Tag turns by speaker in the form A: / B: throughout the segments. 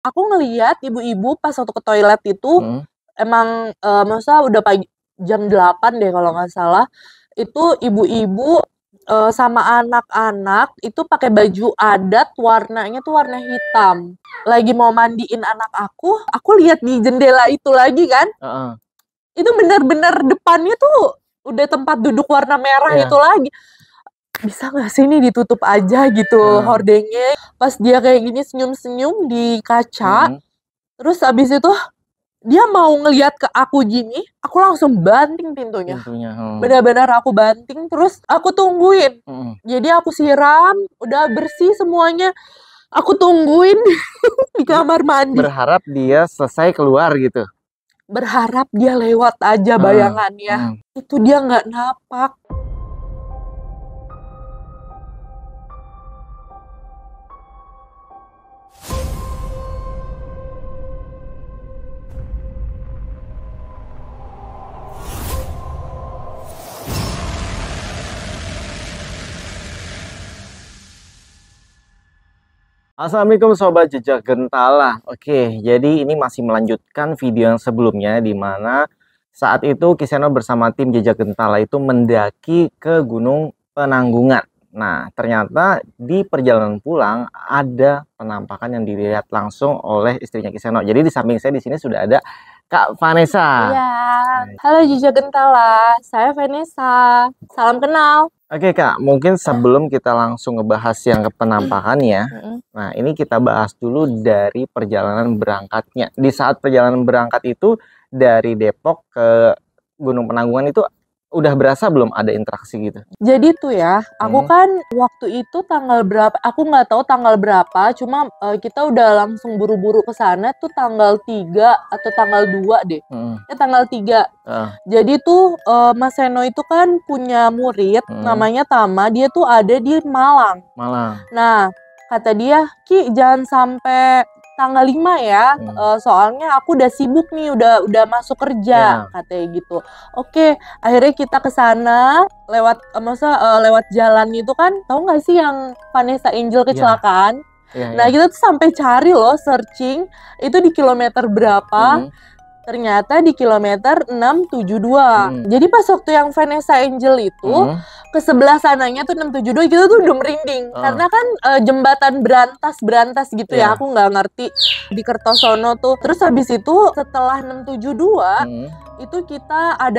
A: Aku ngelihat ibu-ibu pas waktu ke toilet itu,
B: Mhm.
A: emang, maksudnya udah pagi jam 8 deh kalau nggak salah, itu ibu-ibu, sama anak-anak itu pakai baju adat warnanya tuh warna hitam. Lagi mau mandiin anak aku lihat di jendela itu lagi kan,
B: Heeh.
A: itu bener-bener depannya tuh udah tempat duduk warna merah itu
B: Iya.
A: lagi. Bisa nggak sih ini ditutup aja gitu
B: Heeh.
A: hordengnya. Pas dia kayak gini senyum-senyum di kaca,
B: Mhm.
A: terus abis itu dia mau ngelihat ke aku gini, aku langsung banting pintunya.
B: Pintunya,
A: Benar-benar aku banting, terus aku tungguin.
B: Mhm.
A: Jadi aku siram, udah bersih semuanya, aku tungguin di
B: Jadi
A: kamar mandi.
B: berharap dia selesai keluar gitu?
A: Berharap dia lewat aja
B: Heeh,
A: bayangannya.
B: mhm.
A: Itu dia nggak napak.
B: Assalamualaikum Sobat Jejak Gentala. Oke, jadi ini masih melanjutkan video yang sebelumnya di mana saat itu Kiseno bersama tim Jejak Gentala itu mendaki ke Gunung Penanggungan. Nah, ternyata di perjalanan pulang ada penampakan yang dilihat langsung oleh istrinya Kiseno. Jadi di samping saya di sini sudah ada Kak Vanessa.
A: Iya, halo Jejak Gentala, saya Vanessa. Salam kenal.
B: Oke Kak, mungkin sebelum kita langsung ngebahas yang penampakan ya, nah ini kita bahas dulu dari perjalanan berangkatnya. Di saat perjalanan berangkat itu dari Depok ke Gunung Penanggungan itu udah berasa belum ada interaksi gitu?
A: Jadi tuh ya, aku kan waktu itu tanggal berapa, aku nggak tahu tanggal berapa, cuma kita udah langsung buru-buru ke sana tuh tanggal 3 atau tanggal 2 deh. Tanggal 3. Jadi tuh Mas Seno itu kan punya murid namanya Tama, dia tuh ada di Malang. Nah, kata dia, "Ki, jangan sampai tanggal 5 ya, soalnya aku udah sibuk nih, udah masuk kerja," katanya gitu. Oke, akhirnya kita ke sana lewat lewat jalan itu kan, tahu nggak sih yang Vanessa Angel kecelakaan? Nah, kita tuh sampai cari loh, searching itu di kilometer berapa. Ternyata di kilometer 672. Jadi pas waktu yang Vanessa Angel itu ke sebelah sananya tuh 672, kita tuh udah merinding karena kan jembatan berantas gitu ya, aku nggak ngerti di Kertosono tuh. Terus habis itu setelah 672 itu kita ada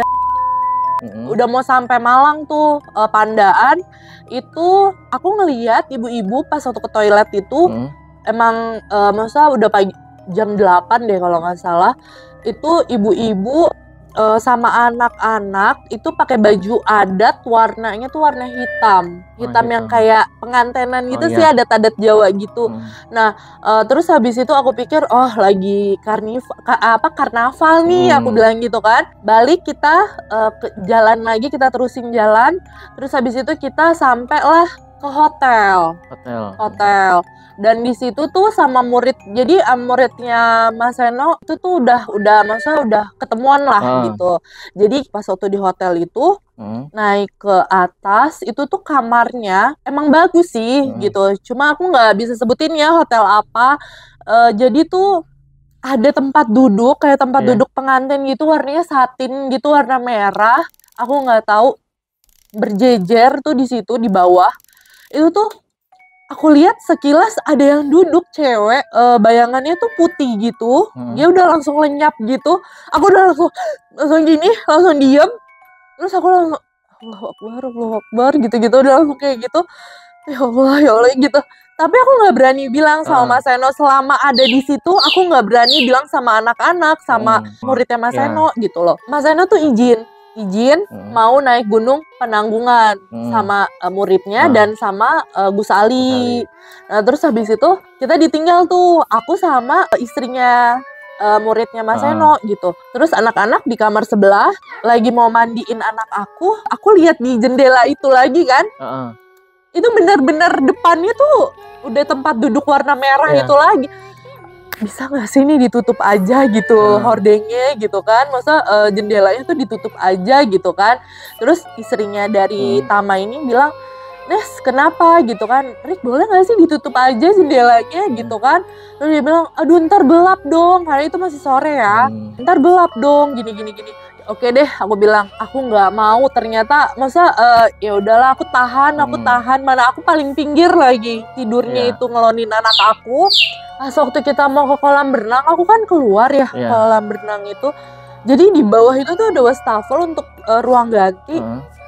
A: udah mau sampai Malang tuh, Pandaan. Itu aku ngelihat ibu-ibu pas waktu ke toilet itu emang maksudnya udah pagi jam 8 deh kalau nggak salah. Itu ibu-ibu sama anak-anak itu pakai baju adat warnanya tuh warna hitam. Hitam yang kayak pengantenan gitu sih, adat-adat Jawa gitu. Nah, terus habis itu aku pikir, oh lagi karnaval nih, aku bilang gitu kan. Balik kita ke jalan lagi, kita terusin jalan. Terus habis itu kita sampailah ke hotel. Dan di situ tuh sama murid, jadi muridnya Mas Seno itu tuh udah maksudnya udah ketemuan lah gitu. Jadi pas waktu di hotel itu naik ke atas, itu tuh kamarnya emang bagus sih gitu. Cuma aku nggak bisa sebutin ya hotel apa. Jadi tuh ada tempat duduk kayak tempat duduk pengantin gitu, warnanya satin gitu, warna merah. Aku nggak tahu, berjejer tuh di situ di bawah. Itu tuh aku lihat sekilas ada yang duduk cewek, bayangannya tuh putih gitu. Dia udah langsung lenyap gitu. Aku udah langsung gini, langsung diem. Terus aku langsung Allahu Akbar gitu-gitu, udah langsung kayak gitu. Ya Allah gitu. Tapi aku nggak berani bilang sama Mas Seno selama ada di situ. Aku nggak berani bilang sama anak-anak, sama muridnya Mas Seno gitu loh. Mas Seno tuh izin mau naik Gunung Penanggungan sama muridnya dan sama Gus Ali. Nah, terus habis itu kita ditinggal tuh, aku sama istrinya muridnya Mas Seno gitu. Terus anak-anak di kamar sebelah lagi mau mandiin anak aku lihat di jendela itu lagi kan. Itu bener-bener depannya tuh udah tempat duduk warna merah itu lagi. Bisa nggak sih ini ditutup aja gitu hordengnya gitu kan, masa jendelanya tuh ditutup aja gitu kan. Terus istrinya dari Tama ini bilang, Nes kenapa gitu kan, Rik boleh gak sih ditutup aja jendelanya gitu kan. Terus dia bilang, aduh ntar gelap dong, karena itu masih sore ya, ntar gelap dong gini. Oke deh, aku bilang aku nggak mau. Ternyata masa ya udahlah aku tahan, mana aku paling pinggir lagi tidurnya itu ngelonin anak aku. Pas waktu kita mau ke kolam berenang, aku kan keluar ya kolam berenang itu. Jadi di bawah itu tuh ada wastafel untuk ruang ganti.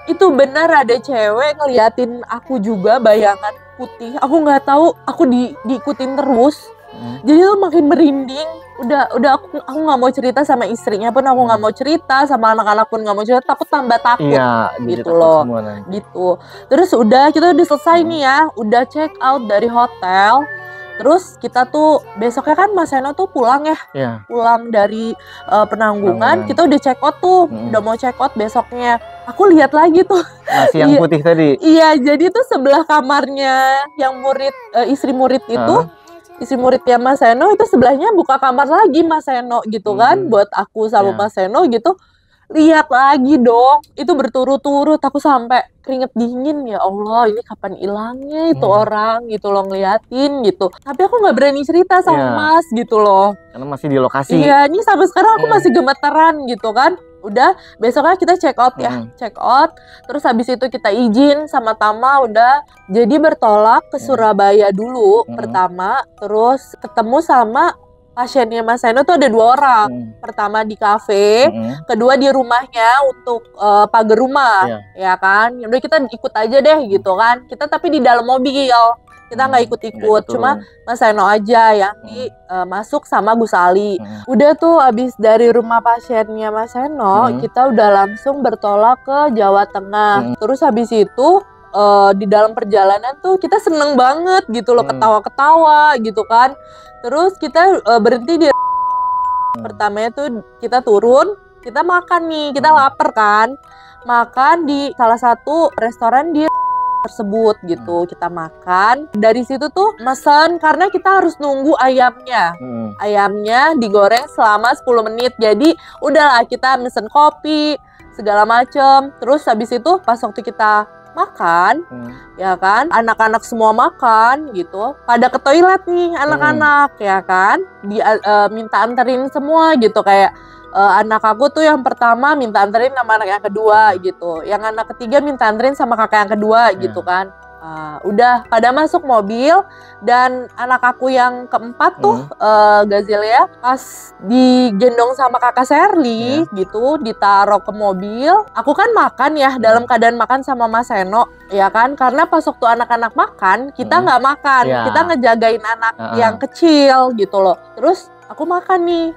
A: Itu benar ada cewek ngeliatin aku juga, bayangan putih. Aku nggak tahu, aku diikutin terus. Jadi tuh makin merinding. Udah aku nggak mau cerita sama istrinya pun, aku nggak mau cerita sama anak-anak pun nggak mau cerita, takut tambah takut.
B: Iya,
A: gitu loh. Gitu. Terus udah kita udah selesai nih ya, udah check out dari hotel. Terus kita tuh besoknya kan Mas Seno tuh pulang ya, pulang dari Penanggungan. Kita udah check out tuh, udah mau check out besoknya. Aku lihat lagi tuh
B: masih yang putih tadi.
A: Iya, jadi tuh sebelah kamarnya yang murid istri murid itu, istri muridnya Mas Seno itu sebelahnya buka kamar lagi Mas Seno gitu kan, buat aku sama Mas Seno gitu. Lihat lagi dong, itu berturut-turut. Aku sampai keringet dingin, ya Allah ini kapan hilangnya itu orang gitu loh, ngeliatin gitu. Tapi aku nggak berani cerita sama Mas gitu loh,
B: karena masih di lokasi.
A: Iya, ini sampai sekarang aku masih gemeteran gitu kan. Udah besoknya kita check out ya, check out. Terus habis itu kita izin sama Tama, udah jadi bertolak ke Surabaya dulu pertama. Terus ketemu sama pasiennya Mas Seno tuh ada 2 orang. Pertama di kafe, kedua di rumahnya untuk pagar rumah, ya kan. Udah kita ikut aja deh gitu kan. Kita tapi di dalam mobil, kita nggak ikut-ikut. Cuma Mas Seno aja yang masuk sama Gus Ali. Udah tuh abis dari rumah pasiennya Mas Seno, kita udah langsung bertolak ke Jawa Tengah. Terus habis itu di dalam perjalanan tuh kita seneng banget gitu loh, ketawa-ketawa gitu kan. Terus kita berhenti di pertamanya tuh kita turun, kita makan nih, kita lapar kan, makan di salah satu restoran di tersebut gitu. Kita makan, dari situ tuh mesen karena kita harus nunggu ayamnya. Ayamnya digoreng selama 10 menit. Jadi udahlah kita mesen kopi segala macem. Terus habis itu pas waktu kita makan, ya kan, anak-anak semua makan gitu, pada ke toilet nih anak-anak, ya kan, minta anterin semua gitu, kayak anak aku tuh yang pertama minta anterin sama anak yang kedua gitu, yang anak ketiga minta anterin sama kakak yang kedua gitu kan. Udah pada masuk mobil, dan anak aku yang keempat tuh Gazelia pas digendong sama kakak Sherly gitu, ditaruh ke mobil. Aku kan makan ya, dalam keadaan makan sama Mas Seno, ya kan, karena pas waktu anak-anak makan kita nggak makan, kita ngejagain anak yang kecil gitu loh. Terus aku makan nih,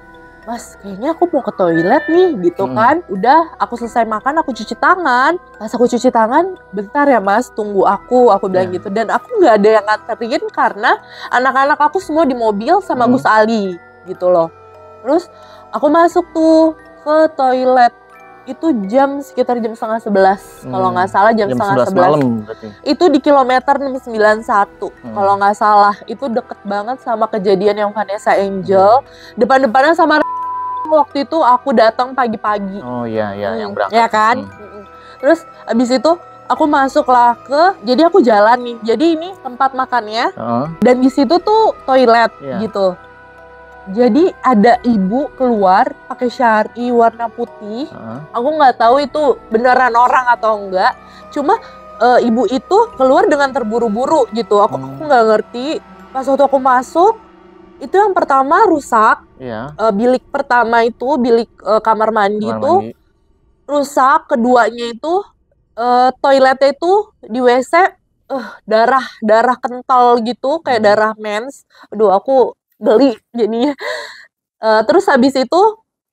A: Mas, kayaknya aku mau ke toilet nih gitu kan. Udah, aku selesai makan, aku cuci tangan. Pas aku cuci tangan, bentar ya Mas, tunggu aku bilang gitu. Dan aku nggak ada yang nganterin karena anak-anak aku semua di mobil sama Gus Ali gitu loh. Terus aku masuk tuh ke toilet. Itu sekitar jam 10:30, kalau nggak salah jam 10:30 malam berarti. Itu di kilometer 691 kalau nggak salah. Itu deket banget sama kejadian yang Vanessa Angel. Depan-depannya sama waktu itu aku datang pagi-pagi.
B: Oh iya, yang berangkat.
A: Ya kan? Terus abis itu aku masuklah jadi aku jalan nih. Jadi ini tempat makannya. Dan di situ tuh toilet gitu. Jadi ada ibu keluar pakai syari warna putih. Aku nggak tahu itu beneran orang atau enggak. Cuma ibu itu keluar dengan terburu-buru gitu. Aku nggak ngerti. Pas waktu aku masuk, itu yang pertama rusak. Bilik pertama itu, bilik kamar mandi itu rusak. Keduanya itu toiletnya itu di WC darah kental gitu, kayak darah mens. Aduh, aku geli jadinya. Terus habis itu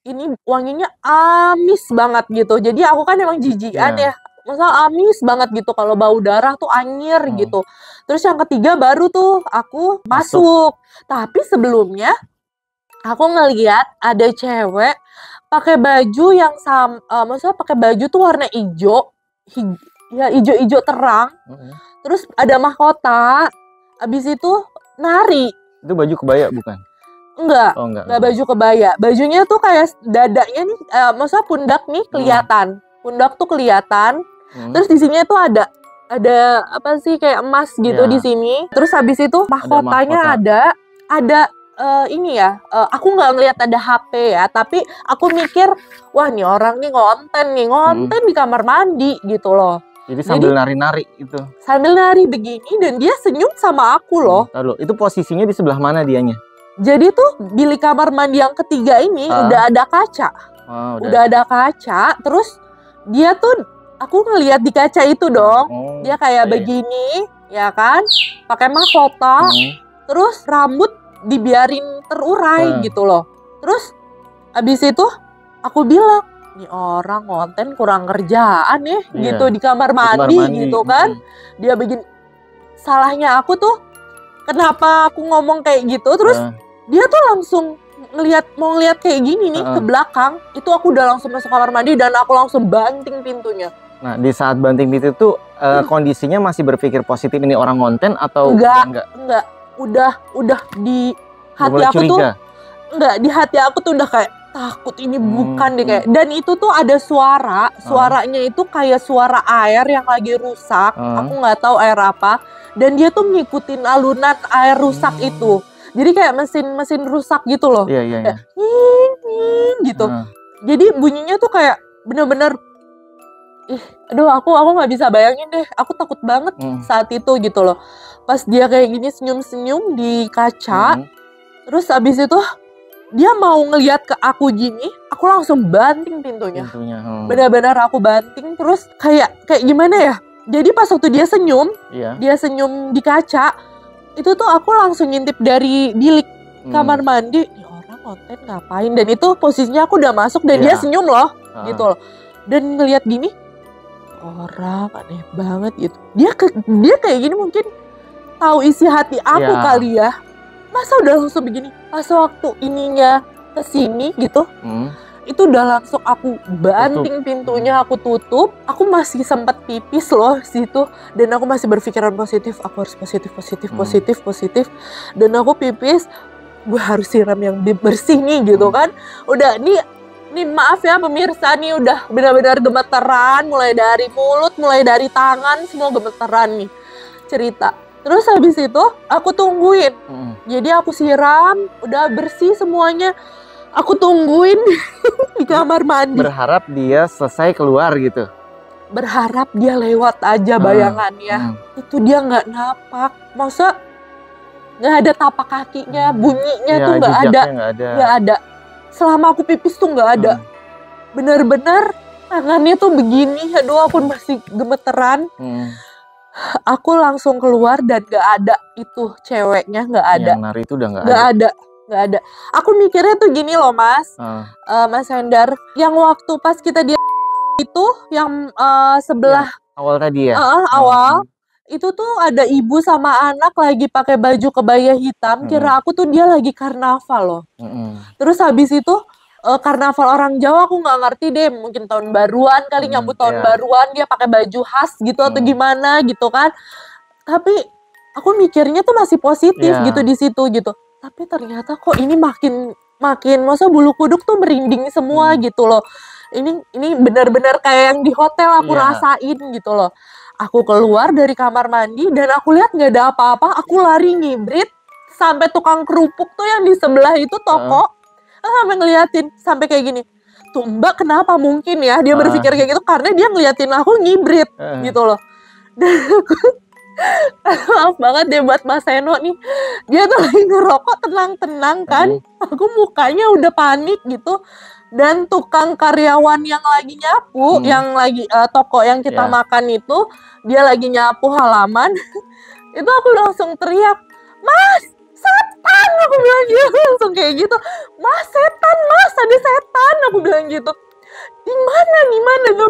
A: ini wanginya amis banget gitu. Jadi aku kan emang jijikan ya. Masa amis banget gitu, kalau bau darah tuh anyir gitu. Terus yang ketiga baru tuh aku masuk. Tapi sebelumnya aku ngeliat ada cewek pakai baju yang maksudnya pakai baju tuh warna hijau. Ya hijau-hijau terang. Terus ada mahkota. Habis itu nari.
B: Itu baju kebaya bukan?
A: Enggak, enggak baju kebaya. Bajunya tuh kayak dadanya nih, maksudnya pundak nih kelihatan. Pundak tuh kelihatan. Terus di sini tuh ada ada apa sih kayak emas gitu di sini. Terus habis itu mahkotanya ada ini ya, aku nggak ngelihat ada HP ya, tapi aku mikir, wah nih orang nih ngonten di kamar mandi gitu loh.
B: Jadi sambil nari-nari itu.
A: Sambil nari begini dan dia senyum sama aku loh.
B: Lalu itu posisinya di sebelah mana dianya?
A: Jadi tuh bilik kamar mandi yang ketiga ini udah ada kaca. Udah ada kaca, terus dia tuh aku ngelihat di kaca itu dong. Dia kayak begini, ya kan? Pakai mahkota. Terus rambut dibiarin terurai gitu loh. Terus abis itu aku bilang, nih orang konten kurang kerjaan ya gitu di kamar mandi gitu kan. Dia begini. Salahnya aku tuh kenapa aku ngomong kayak gitu, terus dia tuh langsung mau ngeliat kayak gini nih ke belakang. Itu aku udah langsung masuk kamar mandi dan aku langsung banting pintunya.
B: Nah, di saat banting pintu itu kondisinya masih berpikir positif ini orang konten atau
A: enggak? Udah di hati aku tuh enggak, di hati aku tuh udah kayak takut ini bukan deh kayak. Dan itu tuh ada suaranya itu kayak suara air yang lagi rusak. Aku nggak tahu air apa. Dan dia tuh ngikutin alunan air rusak itu. Jadi kayak mesin rusak gitu loh.
B: Iya.
A: Gitu. Jadi bunyinya tuh kayak bener-bener aduh aku nggak bisa bayangin deh. Aku takut banget saat itu gitu loh. Pas dia kayak gini senyum-senyum di kaca. Terus abis itu dia mau ngelihat ke aku gini, aku langsung banting pintunya. Benar-benar aku banting, terus kayak gimana ya? Jadi pas waktu dia senyum di kaca, itu tuh aku langsung ngintip dari bilik kamar mandi. Nih orang konten ngapain? Dan itu posisinya aku udah masuk dan dia senyum loh, gitu loh. Dan ngelihat gini, orang aneh banget gitu. Dia kayak gini mungkin tahu isi hati aku kali ya. Masa udah langsung begini? Pas waktu ininya kesini gitu, itu udah langsung aku banting pintunya, aku tutup. Aku masih sempat pipis loh situ, dan aku masih berpikiran positif. Aku harus positif. Dan aku pipis, gue harus siram yang bersih nih gitu kan. Udah nih maaf ya pemirsa nih udah benar-benar gemeteran, mulai dari mulut, mulai dari tangan, semua gemeteran nih cerita. Terus habis itu aku tungguin. Jadi aku siram, udah bersih semuanya. Aku tungguin di kamar mandi.
B: Berharap dia selesai keluar gitu.
A: Berharap dia lewat aja bayangannya. Itu dia nggak napak. Masa nggak ada tapak kakinya, bunyinya tuh nggak ada. Selama aku pipis tuh nggak ada. Bener-bener tangannya tuh begini. Aduh aku masih gemeteran. Aku langsung keluar dan gak ada itu ceweknya, gak ada.
B: Yang nari itu udah
A: gak ada. Aku mikirnya tuh gini loh mas, Mas Hendar, yang waktu pas kita di itu yang sebelah
B: yang awal tadi ya.
A: Awal itu tuh ada ibu sama anak lagi pakai baju kebaya hitam. Kira aku tuh dia lagi karnaval loh. Terus habis itu karnaval orang Jawa aku nggak ngerti deh, mungkin tahun baruan kali, nyambut tahun baruan dia pakai baju khas gitu atau gimana gitu kan. Tapi aku mikirnya tuh masih positif gitu di situ gitu. Tapi ternyata kok ini makin masa bulu kuduk tuh merinding semua gitu loh. Ini benar-benar kayak yang di hotel aku rasain gitu loh. Aku keluar dari kamar mandi dan aku lihat nggak ada apa-apa, aku lari ngibrit sampai tukang kerupuk tuh yang di sebelah itu toko. Sampai ngeliatin, sampai kayak gini, tuh mbak kenapa mungkin ya dia berpikir kayak gitu, karena dia ngeliatin aku ngibrit gitu loh. Dan aku maaf banget deh buat Mas Seno nih, dia tuh lagi ngerokok tenang-tenang kan, aku mukanya udah panik gitu. Dan tukang karyawan yang lagi nyapu, yang lagi toko yang kita makan itu, dia lagi nyapu halaman, itu aku langsung teriak, Mas! Setan, aku bilang gitu, langsung kayak gitu. Mas, setan, Mas, ada setan, aku bilang gitu. Di mana?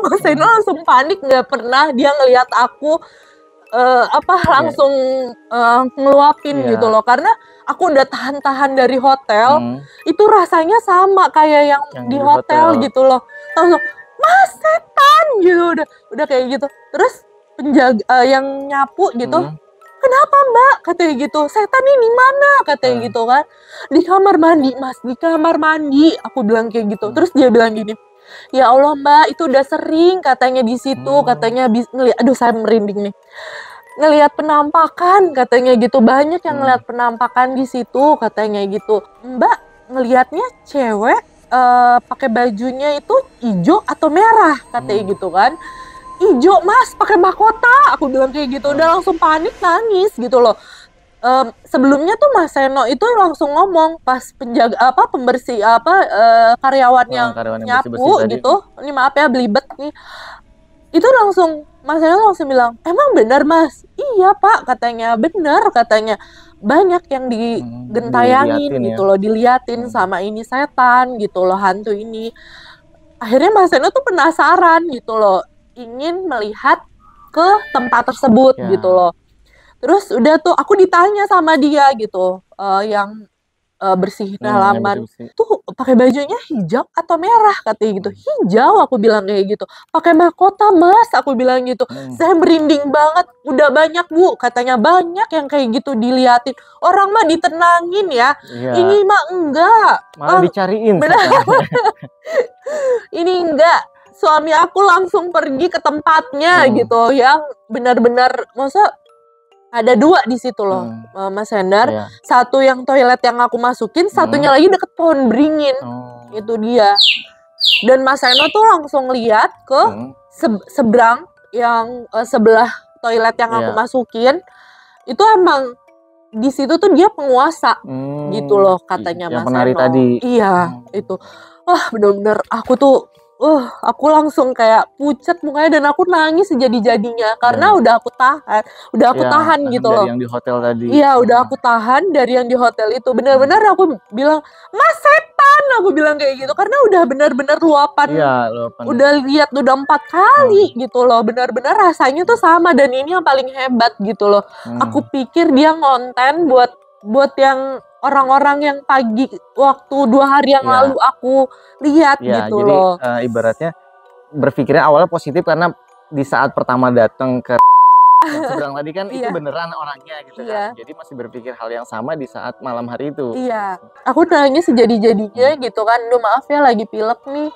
A: Mas Seno langsung panik, nggak pernah dia ngelihat aku langsung ngeluapin gitu loh, karena aku udah tahan-tahan dari hotel. Itu rasanya sama kayak yang di hotel gitu loh. Langsung, Mas, setan gitu, udah kayak gitu. Terus penjaga yang nyapu gitu, kenapa mbak? Katanya gitu, setan ini mana? Katanya gitu kan. Di kamar mandi mas, di kamar mandi. Aku bilang kayak gitu. Terus dia bilang gini, Ya Allah Mbak, itu udah sering katanya di situ, katanya ngeliat, aduh saya merinding nih. Ngelihat penampakan katanya gitu, banyak yang ngelihat penampakan di situ katanya gitu. Mbak ngelihatnya cewek pakai bajunya itu hijau atau merah katanya gitu kan. Ijo Mas, pakai mahkota, aku bilang kayak gitu. Udah langsung panik, nangis gitu loh. Sebelumnya tuh Mas Seno itu langsung ngomong pas penjaga pembersih karyawan yang nyapu gitu. Ini maaf ya belibet nih. Itu langsung Mas Seno langsung bilang, "Emang benar Mas?" "Iya Pak," katanya. "Benar," katanya. "Banyak yang digentayangin gitu loh, diliatin sama ini setan gitu loh, hantu ini." Akhirnya Mas Seno tuh penasaran gitu loh, ingin melihat ke tempat tersebut gitu loh. Terus udah tuh aku ditanya sama dia gitu, yang bersihin halaman, "Tuh pakai bajunya hijau atau merah?" katanya gitu. "Hijau," aku bilang kayak gitu. "Pakai mahkota Mas," aku bilang gitu. Saya merinding banget, "Udah banyak Bu," katanya, "banyak yang kayak gitu diliatin. Orang mah ditenangin ya, ini mah enggak."
B: Malah dicariin.
A: Ini enggak, suami aku langsung pergi ke tempatnya gitu, yang benar-benar, maksudnya ada 2 di situ loh, Mas Hendar. Satu yang toilet yang aku masukin, satunya lagi deket pohon beringin. Itu dia. Dan Mas Seno tuh langsung lihat ke seberang yang sebelah toilet yang aku masukin. Itu emang di situ tuh dia penguasa gitu loh katanya Mas
B: penari
A: Seno.
B: tadi.
A: Iya, itu. Wah, bener-bener aku tuh aku langsung kayak pucet mukanya dan aku nangis sejadi-jadinya karena udah aku tahan gitu loh.
B: Dari yang di hotel tadi.
A: Iya, udah aku tahan dari yang di hotel itu. Benar-benar aku bilang, "Mas setan," aku bilang kayak gitu karena udah benar-benar luapan. Udah lihat udah 4 kali gitu loh. Benar-benar rasanya tuh sama dan ini yang paling hebat gitu loh. Aku pikir dia ngonten buat yang orang-orang yang pagi waktu 2 hari yang lalu aku lihat gitu
B: jadi,
A: loh.
B: Ibaratnya berpikirnya awalnya positif karena di saat pertama datang ke yang seberang tadi kan itu beneran orangnya gitu kan. Jadi masih berpikir hal yang sama di saat malam hari itu.
A: Iya, aku nangis sejadi-jadinya gitu kan. Duh maaf ya lagi pilek nih.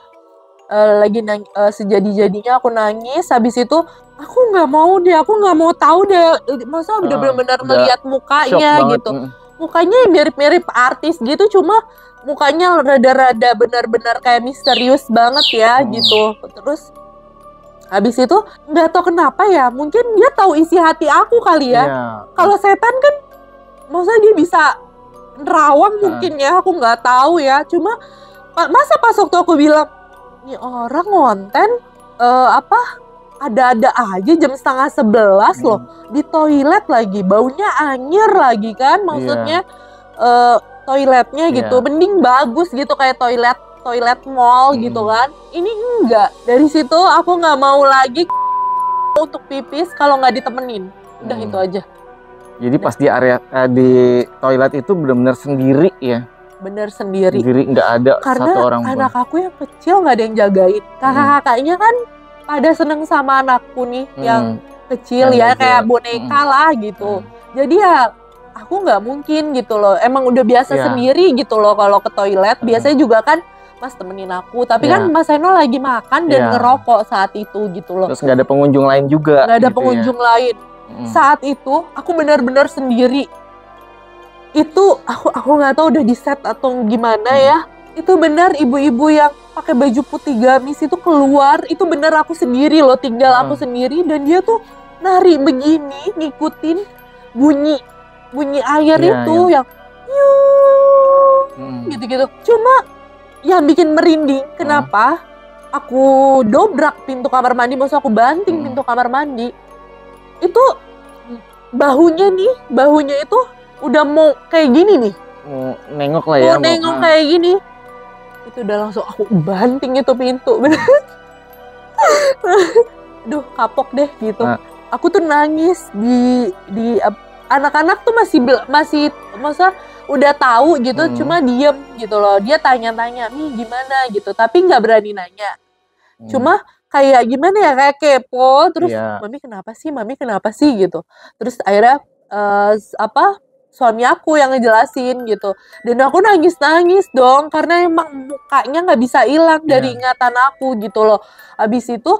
A: Sejadi-jadinya aku nangis. Habis itu aku nggak mau tahu deh. Masa udah benar-benar ngeliat mukanya gitu. Mukanya mirip-mirip artis gitu, cuma mukanya rada-rada benar-benar kayak misterius banget ya gitu. Terus habis itu nggak tahu kenapa ya, mungkin dia tahu isi hati aku kali ya. Kalau setan kan maksudnya dia bisa nerawang mungkin ya, aku nggak tahu ya. Cuma masa pas waktu aku bilang, "Ini orang ngonten ada-ada aja jam 10:30 loh, di toilet lagi, baunya anyir lagi kan," maksudnya toiletnya gitu, mending bagus gitu kayak toilet mall gitu kan. Ini enggak. Dari situ aku nggak mau lagi untuk pipis kalau nggak ditemenin. Udah itu aja.
B: Jadi pas di area di toilet itu benar-benar sendiri ya?
A: Bener sendiri.
B: Sendiri, nggak ada satu orang pun.
A: Karena anak aku yang kecil nggak ada yang jagain. Kakak-kakaknya kan pada seneng sama anakku nih yang kecil ya, kayak boneka lah gitu. Jadi ya aku nggak mungkin gitu loh. Emang udah biasa sendiri gitu loh kalau ke toilet. Biasanya juga kan Mas temenin aku. Tapi kan Mas Seno lagi makan dan ngerokok saat itu gitu loh.
B: Terus nggak ada pengunjung lain juga.
A: Nggak ada pengunjung lain. Saat itu aku benar-benar sendiri. Itu aku nggak tahu udah di set atau gimana ya. Itu benar ibu-ibu yang pakai baju putih gamis itu keluar. Itu benar aku sendiri loh, tinggal aku sendiri dan dia tuh nari begini ngikutin bunyi air itu yang gitu-gitu. Cuma yang bikin merinding kenapa? Aku dobrak pintu kamar mandi, maksud aku banting pintu kamar mandi. Itu bahunya itu udah mau kayak gini nih.
B: Mau nengok lah ya.
A: Mau nengok kayak gini. Itu udah langsung aku banting itu pintu. Aduh kapok deh gitu. Aku tuh nangis di anak-anak tuh masih masa udah tahu gitu, cuma diem gitu loh. Dia tanya-tanya, "Nih gimana?" gitu. Tapi nggak berani nanya. Cuma kayak gimana ya, kayak kepo. Terus Mami kenapa sih gitu. Terus akhirnya suami aku yang ngejelasin gitu. Dan aku nangis-nangis dong karena emang mukanya nggak bisa hilang dari ingatan aku gitu loh. Habis itu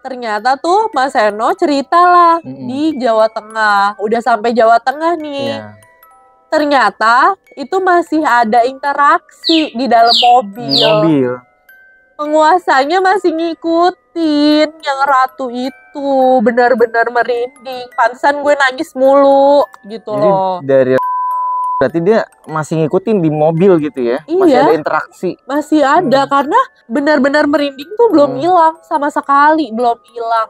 A: ternyata tuh Mas Eno cerita lah di Jawa Tengah. Udah sampai Jawa Tengah nih. Ternyata itu masih ada interaksi di dalam mobil.
B: Di mobil.
A: Penguasanya masih ngikutin yang ratu itu, benar-benar merinding. Pantesan gue nangis mulu gitu.
B: Jadi
A: loh.
B: Berarti dia masih ngikutin di mobil gitu ya?
A: Iya,
B: masih ada interaksi.
A: Masih ada karena benar-benar merinding tuh belum hilang sama sekali, belum hilang.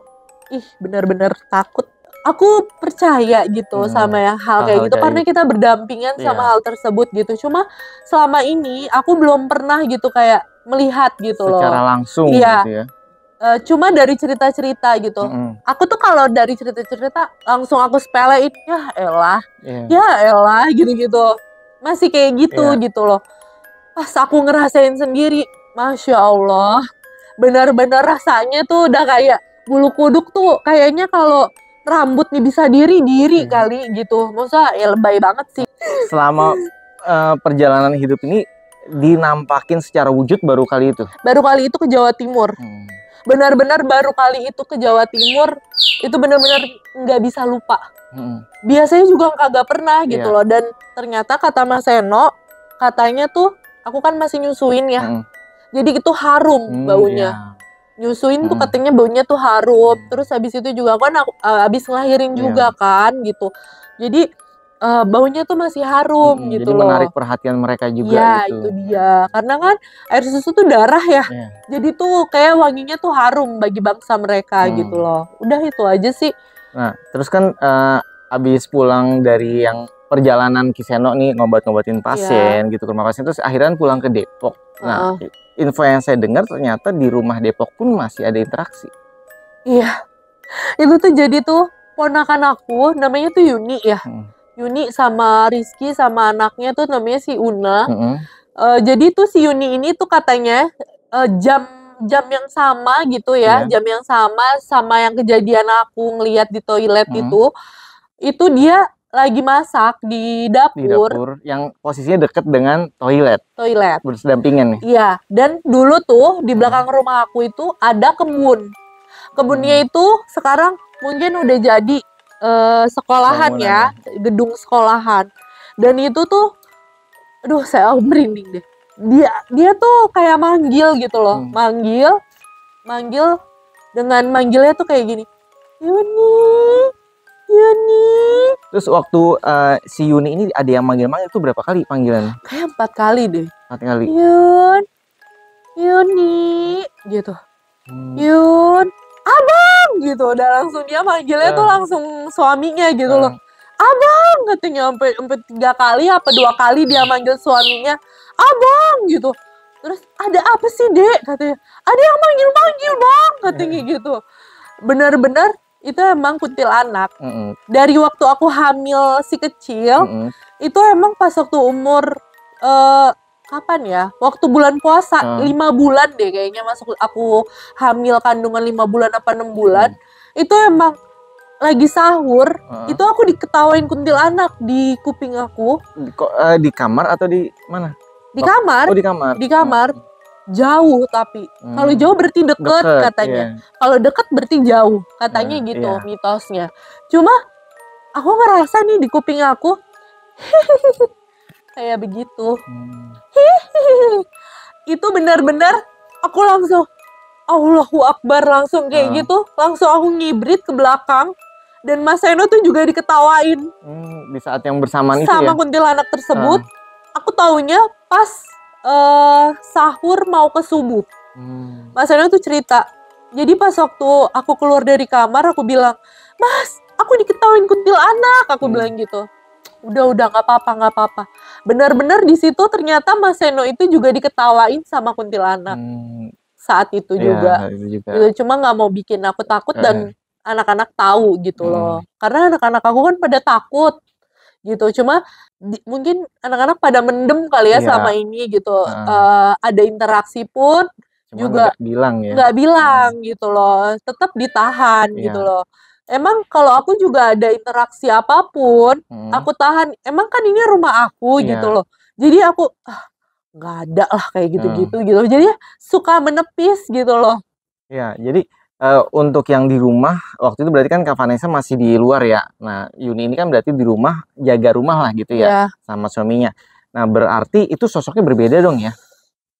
A: Ih, benar-benar takut. Aku percaya gitu sama yang hal kayak gitu karena kita berdampingan sama hal tersebut gitu. Cuma selama ini aku belum pernah gitu kayak melihat gitu loh.
B: Secara langsung
A: gitu
B: ya.
A: Cuma dari cerita-cerita gitu. Aku tuh kalau dari cerita-cerita langsung aku sepelein, ya elah gitu-gitu. Masih kayak gitu gitu loh. Pas aku ngerasain sendiri, Masya Allah, benar-benar rasanya tuh udah kayak bulu kuduk tuh kayaknya kalau rambut nih bisa diri kali gitu. Masa ya lebay banget sih.
B: Selama perjalanan hidup ini dinampakin secara wujud baru kali itu?
A: Baru kali itu ke Jawa Timur. Benar-benar baru kali itu ke Jawa Timur. Itu benar-benar nggak bisa lupa. Biasanya juga kagak pernah gitu loh. Dan ternyata kata Mas Eno, katanya tuh aku kan masih nyusuin ya. Jadi itu harum baunya. Nyusuin tuh katanya baunya tuh harum. Terus habis itu juga kan aku habis ngelahirin juga kan gitu. Jadi baunya tuh masih harum gitu
B: jadi
A: loh.
B: Menarik perhatian mereka juga
A: ya,
B: gitu.
A: Itu dia. Karena kan air susu tuh darah ya. Jadi tuh kayak wanginya tuh harum bagi bangsa mereka gitu loh. Udah itu aja sih.
B: Nah, terus kan abis pulang dari yang perjalanan Kiseno nih ngobatin pasien gitu ke rumah pasien, terus akhirnya pulang ke Depok. Nah, info yang saya dengar ternyata di rumah Depok pun masih ada interaksi.
A: Iya. Itu tuh jadi tuh ponakan aku namanya tuh Yuni ya. Yuni sama Rizky sama anaknya tuh namanya si Una. Jadi tuh si Yuni ini tuh katanya jam yang sama gitu ya, jam yang sama yang kejadian aku ngelihat di toilet itu dia lagi masak di dapur.
B: Di dapur yang posisinya deket dengan toilet. Bersedampingan nih.
A: Iya, dan dulu tuh di belakang rumah aku itu ada kebun. Kebunnya itu sekarang mungkin udah jadi sekolahan ya, gedung sekolahan. Dan itu tuh, aduh saya merinding deh. Dia tuh kayak manggil gitu loh, manggil dengan manggilnya tuh kayak gini, Yuni.
B: Terus waktu si Yuni ini ada yang manggil-manggil tuh berapa kali panggilan?
A: Kayak 4 kali deh.
B: 4 kali.
A: Yuni, gitu. Yun, abang gitu. Udah langsung dia manggilnya tuh langsung suaminya gitu loh. Abang katanya sampai 3 kali apa 2 kali dia manggil suaminya. Abang gitu. Terus ada apa sih dek katanya. Ada yang manggil bang katanya gitu. Bener-bener itu emang kuntilanak. Dari waktu aku hamil si kecil itu emang pas waktu umur kapan ya? Waktu bulan puasa 5 bulan deh kayaknya masuk aku hamil kandungan 5 bulan apa 6 bulan. Itu emang lagi sahur, itu aku diketawain kuntilanak di kuping aku.
B: Di kamar atau di mana?
A: Di kamar.
B: Oh, di kamar.
A: Di kamar. Jauh tapi. Kalau jauh berarti deket katanya. Kalau deket berarti jauh. Katanya gitu mitosnya. Cuma aku ngerasa nih di kuping aku kayak begitu. Itu benar-benar aku langsung Allahu Akbar langsung kayak gitu. Langsung aku ngibrit ke belakang. Dan Mas Eno tuh juga diketawain.
B: Di saat yang bersamaan itu
A: sama kuntilanak tersebut. Aku taunya pas sahur mau ke subuh. Mas Eno tuh cerita. Jadi pas waktu aku keluar dari kamar aku bilang, Mas, aku diketawain kuntilanak. Aku bilang gitu. Udah nggak apa-apa. Benar-benar di situ ternyata Mas Eno itu juga diketawain sama kuntilanak. Saat itu juga. Gitu. Cuma nggak mau bikin aku takut dan anak-anak tahu gitu loh. Karena anak-anak aku kan pada takut gitu. Cuma mungkin anak-anak pada mendem kali ya selama ini gitu. Ada interaksi pun cuma juga nggak bilang gitu loh. Tetap ditahan gitu loh. emang kalau aku juga ada interaksi apapun, aku tahan. Emang kan ini rumah aku gitu loh. Jadi aku nggak ada lah kayak gitu-gitu gitu. Jadi suka menepis gitu loh.
B: Ya, jadi untuk yang di rumah waktu itu berarti kan Kak Vanessa masih di luar ya. Nah, Yuni ini kan berarti di rumah, jaga rumah lah gitu ya, sama suaminya. Nah, berarti itu sosoknya berbeda dong ya.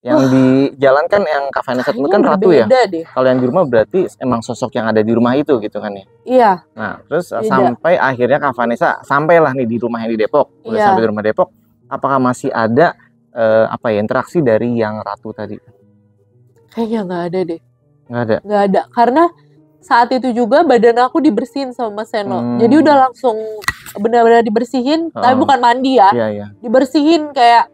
B: Yang di jalan kan yang Kak Vanessa itu kan ratu ya. Kalau yang di rumah berarti emang sosok yang ada di rumah itu gitu kan ya.
A: Iya.
B: Nah, terus sampai akhirnya Kak Vanessa sampailah nih di rumah yang di Depok. Udah sampai di rumah Depok, apakah masih ada interaksi dari yang ratu tadi?
A: Kayaknya nggak ada deh.
B: Nggak ada?
A: Nggak ada, karena saat itu juga badan aku dibersihin sama Mas Seno. Jadi udah langsung benar-benar dibersihin, tapi bukan mandi ya. Dibersihin kayak,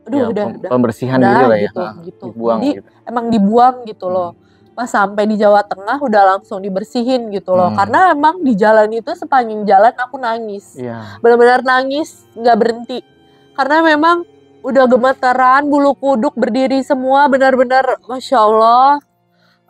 A: aduh udah.
B: Pembersihan dulu lah ya.
A: Gitu. Dibuang, jadi gitu. Emang dibuang gitu loh. Pas sampai di Jawa Tengah udah langsung dibersihin gitu loh. Karena emang di jalan itu sepanjang jalan aku nangis. Benar-benar nangis, nggak berhenti. Karena memang udah gemeteran, bulu kuduk berdiri semua, benar-benar Masya Allah.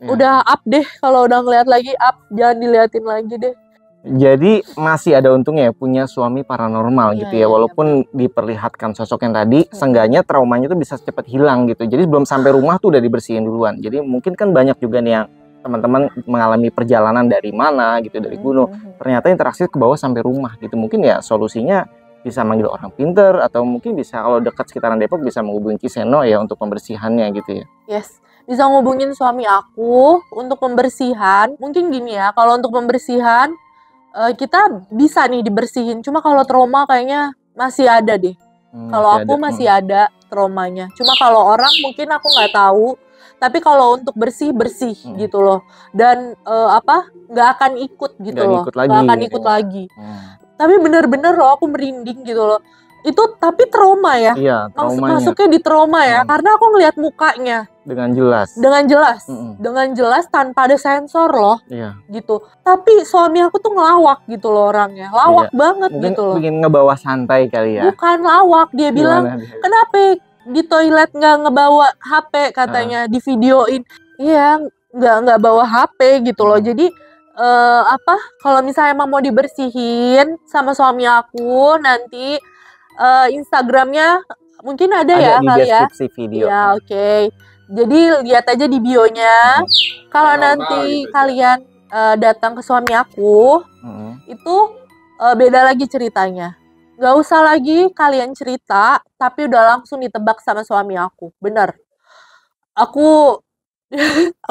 A: Udah up deh, kalau udah ngeliat lagi up, jangan diliatin lagi deh.
B: Jadi masih ada untungnya ya punya suami paranormal gitu ya, walaupun diperlihatkan sosok yang tadi, seenggaknya traumanya tuh bisa cepat hilang gitu. Jadi belum sampai rumah tuh udah dibersihin duluan. Jadi mungkin kan banyak juga nih yang teman-teman mengalami perjalanan dari mana gitu, dari gunung, ternyata interaksi ke bawah sampai rumah gitu. Mungkin ya solusinya bisa manggil orang pinter, atau mungkin bisa kalau dekat sekitaran Depok bisa menghubungi Kiseno ya untuk pembersihannya gitu ya.
A: Yes. Bisa ngubungin suami aku untuk pembersihan. Mungkin gini ya, kalau untuk pembersihan kita bisa nih dibersihin. Cuma kalau trauma kayaknya masih ada deh. Kalau aku masih ada traumanya. Cuma kalau orang mungkin aku nggak tahu. Tapi kalau untuk bersih gitu loh. Dan nggak akan ikut gitu loh. Nggak akan ikut lagi. Tapi bener-bener loh aku merinding gitu loh. Itu tapi trauma ya.
B: Iya,
A: masuknya di trauma ya. Karena aku ngelihat mukanya.
B: Dengan jelas.
A: Dengan jelas tanpa ada sensor loh. Gitu. Tapi suami aku tuh ngelawak gitu loh orangnya. Lawak banget. Mungkin gitu loh.
B: Bikin ngebawa santai kali ya.
A: Bukan lawak. Dia bilang, kenapa di toilet nggak ngebawa HP katanya, di videoin. Iya, nggak bawa HP gitu loh. Jadi kalau misalnya emang mau dibersihin sama suami aku nanti Instagramnya mungkin ada ya
B: di
A: kali ya.
B: Deskripsi video.
A: Ya oke. Jadi lihat aja di bionya. Kalau nanti kalian datang ke suami aku, itu beda lagi ceritanya. Gak usah lagi kalian cerita, tapi udah langsung ditebak sama suami aku. Bener. Aku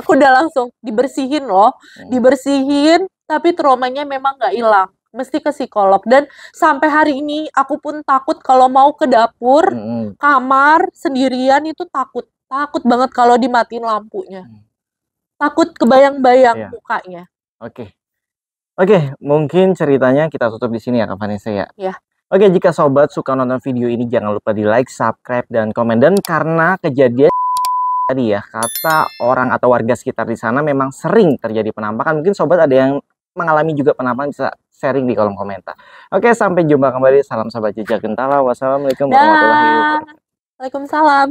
A: udah langsung dibersihin loh. Dibersihin, tapi traumanya memang gak hilang. Mesti ke psikolog. Dan sampai hari ini aku pun takut kalau mau ke dapur, kamar sendirian itu takut. Takut banget kalau dimatiin lampunya. Takut kebayang-bayang mukanya.
B: Oke, mungkin ceritanya kita tutup di sini ya Kak Vanessa ya.
A: Iya.
B: Oke, jika sobat suka nonton video ini jangan lupa di like, subscribe, dan komen. Dan karena kejadian tadi ya, kata orang atau warga sekitar di sana memang sering terjadi penampakan. Mungkin sobat ada yang mengalami juga penampakan, bisa sharing di kolom komentar. Oke, sampai jumpa kembali. Salam sahabat jejak gentala. Wassalamualaikum warahmatullahi wabarakatuh.
A: Waalaikumsalam.